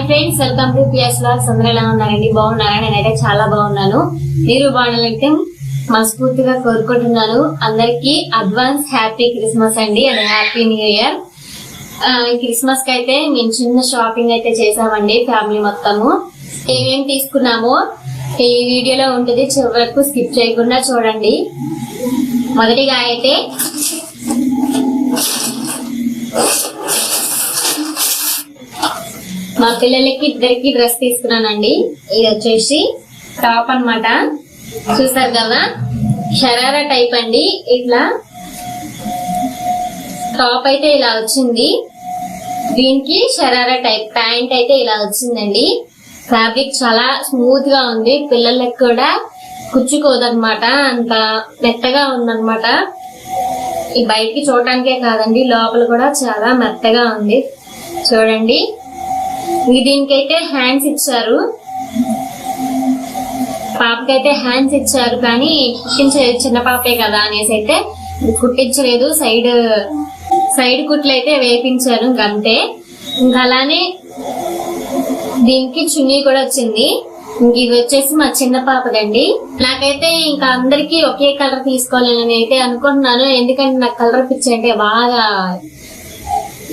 Friends, welcome to PS vlogs. అందరూ ఎలా ఉన్నారండి? బాగున్నారా? నేనైతే చాలా బాగున్నాను. మీరు బాగున్నారంటే మనస్ఫూర్తిగా కోరుకుంటున్నాను. అందరికి అడ్వాన్స్ హ్యాపీ క్రిస్మస్ అండి and happy new year. Christmas కి అయితే మేము చిన్న షాపింగ్ అయితే చేసామండి ఫ్యామిలీ మొత్తము. ఏమేమి తీసుకున్నామో ఈ వీడియోలో ఉంటుంది, చివరకు స్కిప్ చేయకుండా చూడండి. మొదటిగా అయితే మా పిల్లలకి ఇద్దరికి డ్రెస్ తీసుకున్నానండి. ఇది వచ్చేసి టాప్ అన్నమాట. చూసారు కదా, షరారా టైప్ అండి. ఇట్లా టాప్ అయితే ఇలా వచ్చింది, దీనికి షరారా టైప్ ప్యాంట్ అయితే ఇలా వచ్చిందండి. ఫ్యాబ్రిక్ చాలా స్మూత్ గా ఉంది, పిల్లలకి కూడా కుచ్చుకోదన్నమాట, అంత మెత్తగా ఉందన్నమాట. ఈ బయటికి చూడటానికే కాదండి, లోపల కూడా చాలా మెత్తగా ఉంది. చూడండి, దీనికైతే హ్యాండ్స్ ఇచ్చారు, పాపకైతే హ్యాండ్స్ ఇచ్చారు, కానీ కుట్టించలేదు, చిన్న పాపే కదా అనేసి అయితే కుట్టించలేదు. సైడ్ కుట్లు అయితే వేపించారు, ఇంకంతే. ఇంకా అలానే దీనికి చున్నీ కూడా వచ్చింది. ఇది వచ్చేసి మా చిన్న పాపదండి. నాకైతే ఇంకా అందరికి ఒకే కలర్ తీసుకోవాలని అయితే అనుకుంటున్నాను, ఎందుకంటే నాకు కలర్ పిచ్చి అంటే బాగా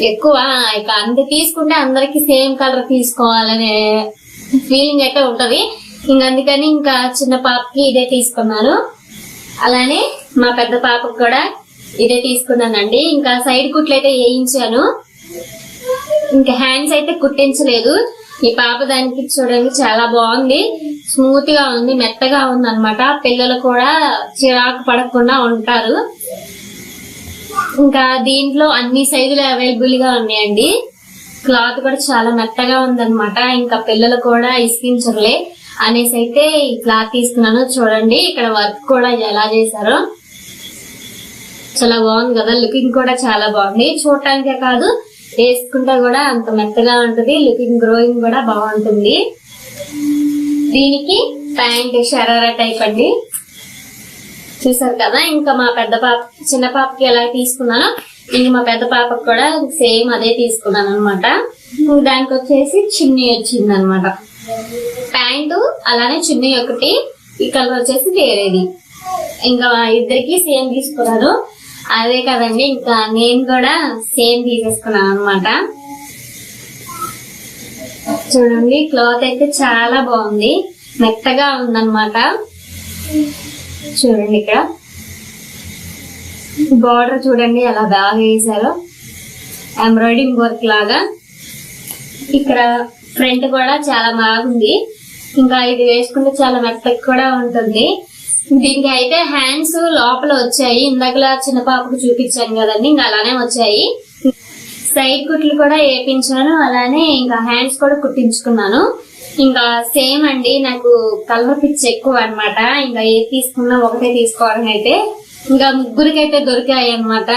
ఎక్కువ. ఇక అంత తీసుకుంటే అందరికి సేమ్ కలర్ తీసుకోవాలనే ఫీలింగ్ అయితే ఉంటది. అందుకని ఇంకా చిన్న పాపకి ఇదే తీసుకున్నాను, అలానే మా పెద్ద పాపకు కూడా ఇదే తీసుకున్నానండి. ఇంకా సైడ్ కుట్లు అయితే వేయించాను, ఇంకా హ్యాండ్స్ అయితే కుట్టించలేదు. ఈ పాప దానికి చూడండి చాలా బాగుంది, స్మూత్ గా ఉంది, మెత్తగా ఉంది అనమాట. పిల్లలు కూడా చిరాకు పడకుండా ఉంటారు. ఇంకా దీంట్లో అన్ని సైజులు అవైలబుల్ గా ఉన్నాయండి. క్లాత్ కూడా చాలా మెత్తగా ఉందన్నమాట, ఇంకా పిల్లలు కూడా ఇసికించరులే అనేసి అయితే ఈ క్లాత్ తీసుకున్నాను. చూడండి, ఇక్కడ వర్క్ కూడా ఎలా చేశారో చాలా బాగుంది కదా, లుకింగ్ కూడా చాలా బాగుంది. చూడటానికే కాదు, వేసుకుంటే కూడా అంత మెత్తగా ఉంటది, లుకింగ్ గ్రోయింగ్ కూడా బాగుంటుంది. దీనికి ప్యాంట్ షరారా టైప్ అండి, చూసారు కదా. ఇంకా మా పెద్ద పాప చిన్న పాపకి ఎలా తీసుకున్నానో ఇంక మా పెద్ద పాపకి కూడా సేమ్ అదే తీసుకున్నాను అనమాట. దానికి వచ్చేసి చున్నీ వచ్చింది అనమాట, ప్యాంటు అలానే చున్నీ ఒకటి, ఈ కలర్ వచ్చేసి వేరేది. ఇంకా ఇద్దరికి సేమ్ తీసుకున్నాను, అదే కదండి. ఇంకా నేను కూడా సేమ్ తీసేసుకున్నాను అనమాట. చూడండి, క్లాత్ అయితే చాలా బాగుంది, మెత్తగా ఉందన్నమాట. చూడండి, ఇక్కడ బార్డర్ చూడండి ఎలా బాగా వేసారో, ఎంబ్రాయిడింగ్ వర్క్ లాగా. ఇక్కడ ఫ్రంట్ కూడా చాలా బాగుంది, ఇంకా ఇది వేసుకుంటే చాలా మెత్తగా కూడా ఉంటుంది. దీనికి అయితే హ్యాండ్స్ లోపల వచ్చాయి, ఇందాకలా చిన్న పాపకు చూపించాను కదండి, ఇంకా అలానే వచ్చాయి. సైడ్ కుట్లు కూడా వేపించాను, అలానే ఇంకా హ్యాండ్స్ కూడా కుట్టించుకున్నాను. ఇంకా సేమ్ అండి, నాకు కలర్ పిచ్ ఎక్కువ అనమాట. ఇంకా ఏది తీసుకున్నా ఒకటే తీసుకోవాలని అయితే ఇంకా ముగ్గురికైతే దొరికాయి అనమాట.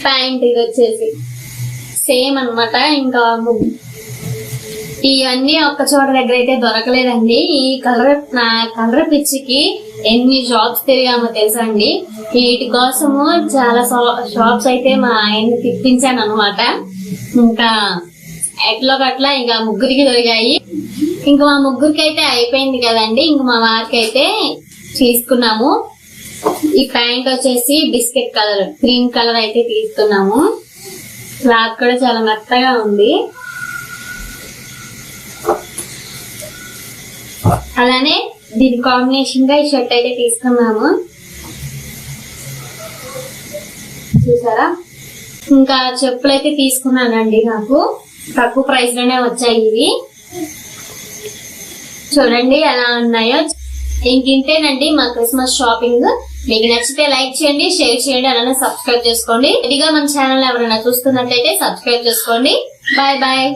ప్యాంట్ ఇది వచ్చేసి సేమ్ అనమాట. ఇంకా ఇవన్నీ ఒక్క చోట దగ్గర అయితే దొరకలేదండి. ఈ నా కలర్ పిచ్చికి ఎన్ని షాప్స్ తిరిగామో తెలుసా అండి. వీటి కోసము చాలా షాప్స్ అయితే మా ఆయన్ని తిప్పించాను అనమాట. ఇంకా ఎట్లో గట్లా ఇంకా ముగ్గురికి దొరికాయి. ఇంకా మా ముగ్గురికి అయితే అయిపోయింది కదండి, ఇంక మా వారికి అయితే తీసుకున్నాము. ఈ ప్యాంట్ వచ్చేసి బిస్కెట్ కలర్, గ్రీన్ కలర్ అయితే తీసుకున్నాము. క్లాత్ కూడా చాలా మెత్తగా ఉంది. అలానే దీని కాంబినేషన్ గా ఈ షర్ట్ అయితే తీసుకున్నాము, చూసారా. ఇంకా చెప్పులు అయితే తీసుకున్నానండి, నాకు తక్కువ ప్రైస్ లోనే వచ్చాయి ఇవి. చూడండి ఎలా ఉన్నాయో. ఇంకేంటేనండి మా క్రిస్మస్ షాపింగ్. మీకు నచ్చితే లైక్ చేయండి, షేర్ చేయండి, అలానే సబ్స్క్రైబ్ చేసుకోండి. ఇదిగా మన ఛానల్ ఎవరైనా చూస్తున్నట్లయితే సబ్స్క్రైబ్ చేసుకోండి. Bye bye.